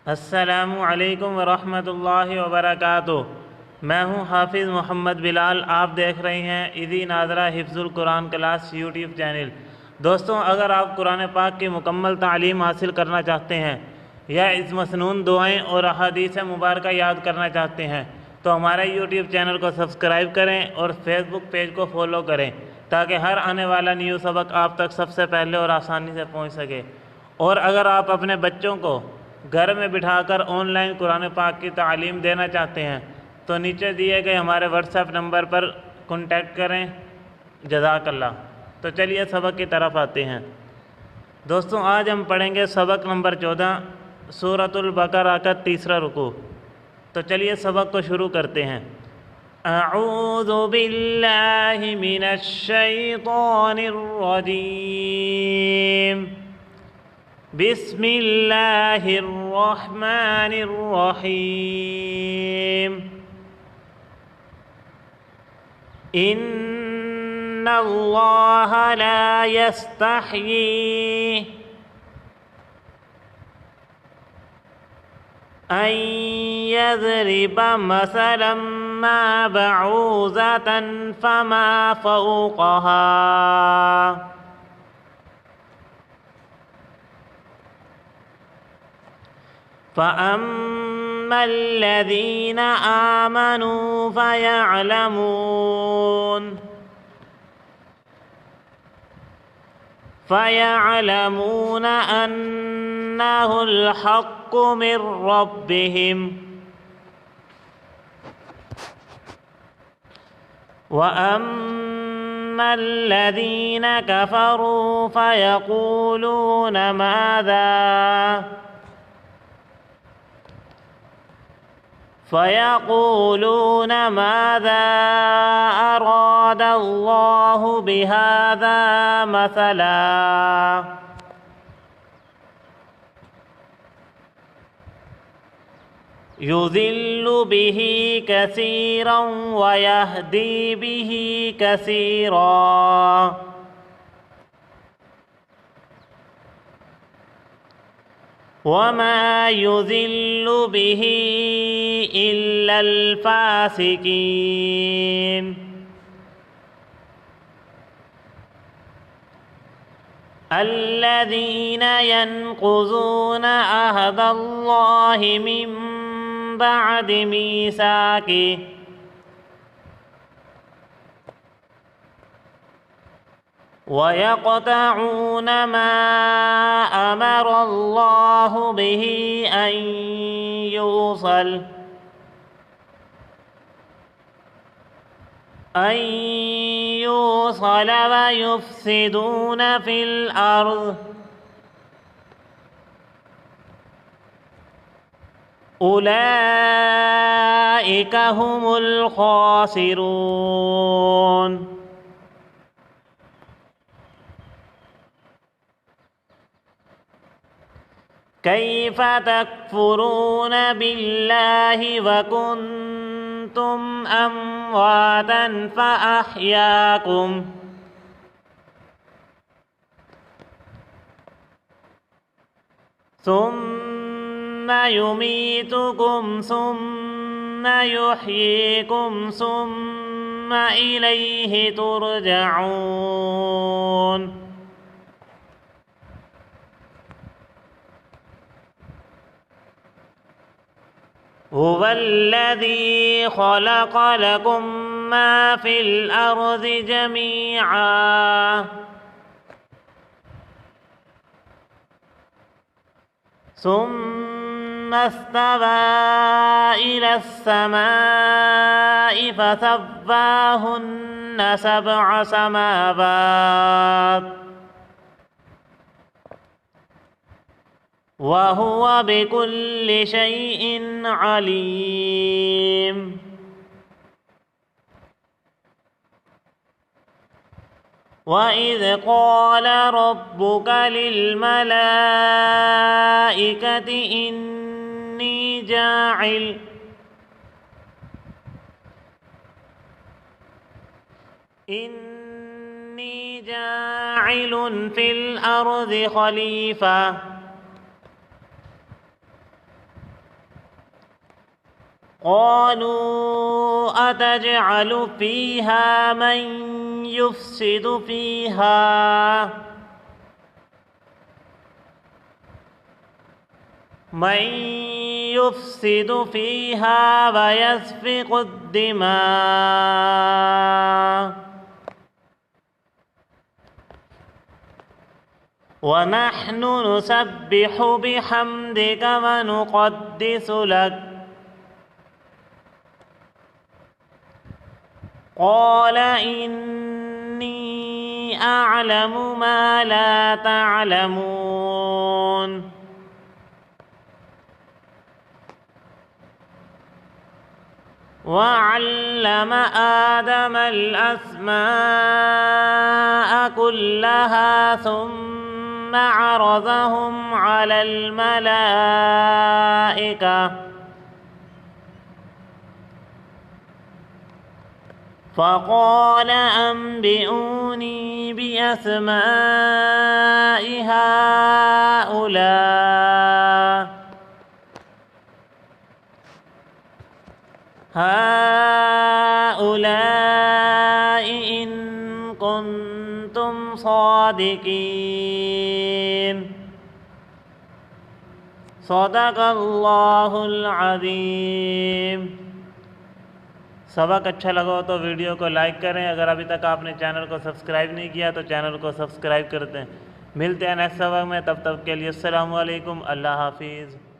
अस्सलामु अलैकुम वरहमतुल्लाहि वबरकातुहू। मैं हूँ हाफिज़ मोहम्मद बिलाल। आप देख रहे हैं इज़ी नाज़रा हिफ्ज़ुल कुरान क्लास यूट्यूब चैनल। दोस्तों, अगर आप कुरान पाक की मुकम्मल तालीम हासिल करना चाहते हैं या इस मसनून दुआएं और अहादीस मुबारक याद करना चाहते हैं तो हमारे यूट्यूब चैनल को सब्सक्राइब करें और फेसबुक पेज को फॉलो करें ताकि हर आने वाला न्यू सबक आप तक सबसे पहले और आसानी से पहुँच सके। और अगर आप अपने बच्चों को घर में बिठाकर ऑनलाइन कुरान पाक की तालीम देना चाहते हैं तो नीचे दिए गए हमारे व्हाट्सएप नंबर पर कॉन्टैक्ट करें। जज़ाकल्लाह। तो चलिए सबक की तरफ आते हैं। दोस्तों, आज हम पढ़ेंगे सबक नंबर 14 सूरतुल बकरा का तीसरा रुकू। तो चलिए सबक को शुरू करते हैं। अऊज़ु बिल्लाहि मिनश शैतानिर रजीम। बिस्मिल्लाहिर रहमानिर रहीम। इन्नल्लाह ला यस्तहयी अन यज़रिबा मसलन मा बऊज़तन फमा फ़ौक़हा फ़अम्मा الذين آمنوا فيعلمون أنه الحق من ربهم وأما الذين كفروا فيقولون ماذا أراد الله بهذا مثلا يضل به كثيرا ويهدي به كثيرا وما يضل به إلا الفاسقين الذين ينقضون عهد الله من بعد ميثاقه ويقطعون ما أمر الله به أن يوصل ويفسدون في الأرض أولئك هم الخاسرون. كيف تكفرون بالله وكنتم أمواتا فأحياكم ثم يميتكم ثم يحييكم ثم إليه ترجعون. هو الذي خلق لكم ما في الأرض جميعا ثم استوى إلى السماء فسواهن 7 سماوات وهو بكل شيء عليم. وإذ قال ربك للملائكة إني جاعل في الأرض خليفة क़ालू अतजअलु फ़ीहा मन युफ़्सिदु फ़ीहा व यस्फ़िकु द्दिमा व नहनु नुसब्बिहु बिहम्दिका व नुक़द्दिसु लक क़ाल इन्नी अअलमु मा ला तअलमून वअल्लम आदम अलअस्माअ कुल्लहा सुम्मा अरज़हुम अलल मलाइका फ़क़ाल अंबिऊनी बिअस्माइ हाउलाइ इन कुन्तुम सादिकीन। सदक़ल्लाहुल अज़ीम। सबक अच्छा लगा हो तो वीडियो को लाइक करें। अगर अभी तक आपने चैनल को सब्सक्राइब नहीं किया तो चैनल को सब्सक्राइब कर दें। मिलते हैं नेक्स्ट सबक में, तब तक के लिए अस्सलामु अलैकुम। अल्लाह हाफिज़।